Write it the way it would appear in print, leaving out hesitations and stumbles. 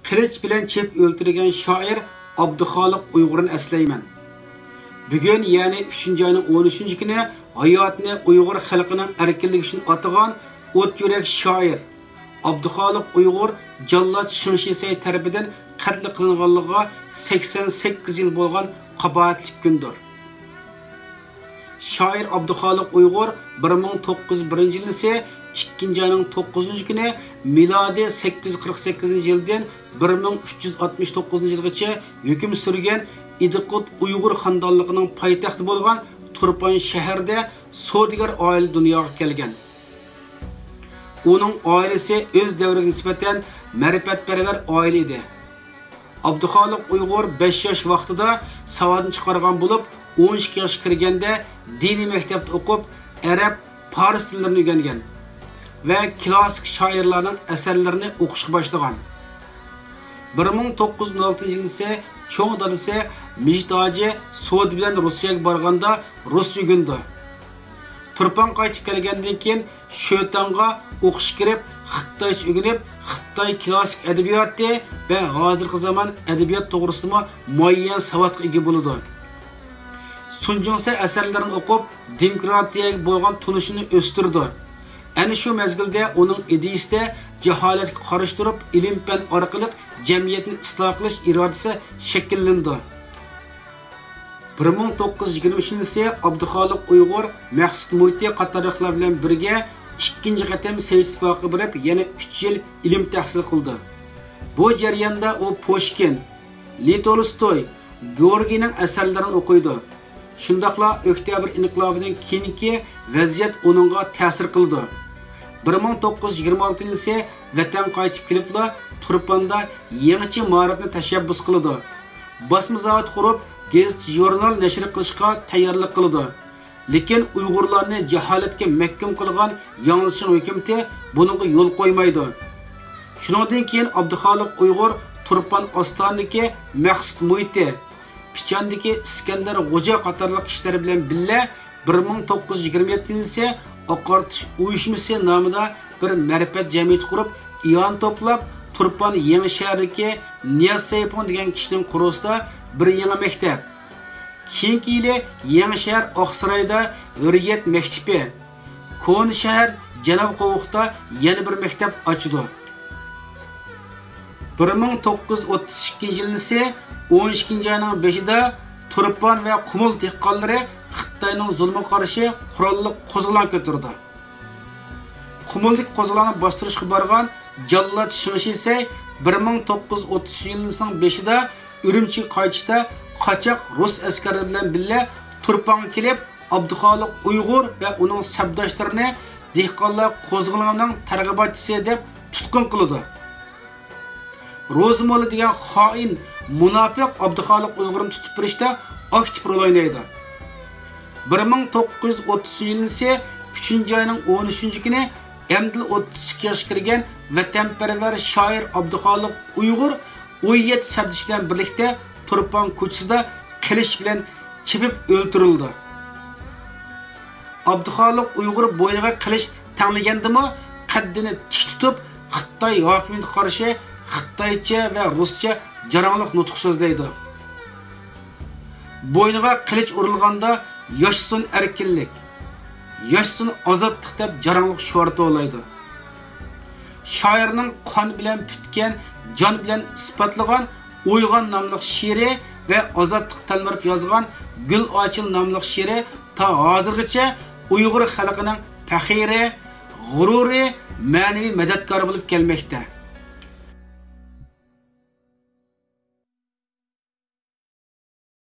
qilich bilan chep o'ltirgan shoir Abduxoliq Uyg'urni eslayman. Bugun, ya'ni 3-oyning 13-kuni hayotini Uyg'ur xalqining erkinligi uchun atagan o't yurak shoir Abduxoliq Uyg'ur Jallod Shingshisay tarafidan qatl qilinganligiga 88 yil bo'lgan qabohatli kundir. Shoir Abduxoliq Uyg'ur 1901 yil ise 2-oyning 9-kuni milodi 848-yildan 1369 yilgacha hukm surgan İdiqut Uyg'ur xonadonligining poytaxti bo'lgan Turpan shahrida savdogar oila dunyoga kelgan. Uning oilasi o'z davriga nisbatan ma'rifatparvar oila edi. Abduxoliq Uyg'ur 5 yosh vaqtida savodni chiqargan bo'lib, 12 yosh kirganda diniy maktabda o'qib, arab, fors tillarini o'rgangan va klassik shoirlarning asarlarini o'qishga boshlagan. 1916 ise cho'ng dadasi Mijdoji So'd bilan Rossiyaga borganda rus o'rgandi. Turpan qaytib kelgandan keyin Sho'tanga o'qish kirib, Xitoycha o'rganib, Xitoy klassik adabiyoti va hozirgi zamon adabiyot to'g'risida muayyan savodga ega bo'ldi. Sunjunsa asarlarini o'qib, demokratiyaga bo'lgan tunishini o'stirdi. Ana shu mezgilda uning ideyasida jaholatga qarshi turib, ilm-fan orqali jamiyatni isloh qilish irodasi shakllandi. 1923 ise Abduxoliq Uyg'ur Maqsud Muyti qatorliqlar bilan birga 2-chi qatam Sovet Ittifoqiga borib, yana 3 yil ilm tahsil qildi. Bu jarayonda u Pushkin, Lev Tolstoy, Gorkining asarlarini o'qiydi. Shundaqla Oktyabr inqilobidan keyingi vaziyat uningga ta'sir qildi. 1926 yil ise vatan qaytib kelibla Turpanda yangicha ma'rifatni tashabbus qildi. Basma zavod qurib, gazet, jurnal nashr qilishga tayyorlik qildi. Lekin Uyg'urlarni jaholatga mahkum qilgan yanglishing hukumati buningga yo'l qo'ymaydi. Shuningdan keyin Abduxoliq Uyg'ur Turpan ostonidagi Maqsud Muyti, Pichandagi Iskandar G'o'ja qatorliq kishilar bilan birga 1927 yil ise Oqartish uyushmasi nomida bir ma'rifat jamiyati qurib, iyon to'plab, Turpan yangi shahridagi Niyaz Saypon degan kishining qurusida bir yangi maktab. Keyingi yili yangi shahar Oqsaroyda Hurriyat maktabi, Ko'ni shahar Janob Qo'vuqda yana bir maktab ochdi. 1932 yil ise 12-oyning 5-ida Turpan va Qumul dehqonlari Xitoyning zulmiga qarshi qurolli qo'zg'olon ko'tardi. Qumullik qo'zg'olonni bostirishga borgan Jallod Shingshisay 1930 yilning 5-ida Urumchi qaytishda qochoq rus askarlari bilan birga Turpanga kelib, Abduxoliq Uyg'ur va uning sabdoshlarini dehqonlar qo'zg'olonining targ'ibotchisi deb tutqun qildi. Rozmo'li degan xoin munofiq Abduxoliq Uyg'urni tutib turishda aktiv rol o'ynaydi. 1930 yil ise 3-oyning 13-kuni Emdil 32 yosh kirgan vatanparvar shoir Abduxoliq Uyg'ur 17 sabdish bilan birlikda Turpan ko'chasida qilich bilan chepib o'ldirildi. Abduxoliq Uyg'ur bo'yniga qilich tanlagandimi, qaddini tik tutib, Xitoy hokimiyatiga qarshi Xitoycha va ruscha jaranglik nutq so'zlaydi. Bo'yniga qilich urilganda yaşsın erkinlik, yaşsın azadlık deb jaranglik shuarti olaydi. Shoirning qon bilan putgan, jon bilan isbotlagan Uyg'on nomli she'ri va azadlik talmirib yozgan Gul ochil nomli she'ri ta hozirgacha Uyg'ur xalqining faxri, g'ururi, ma'naviy madadkori bo'lib kelmoqda.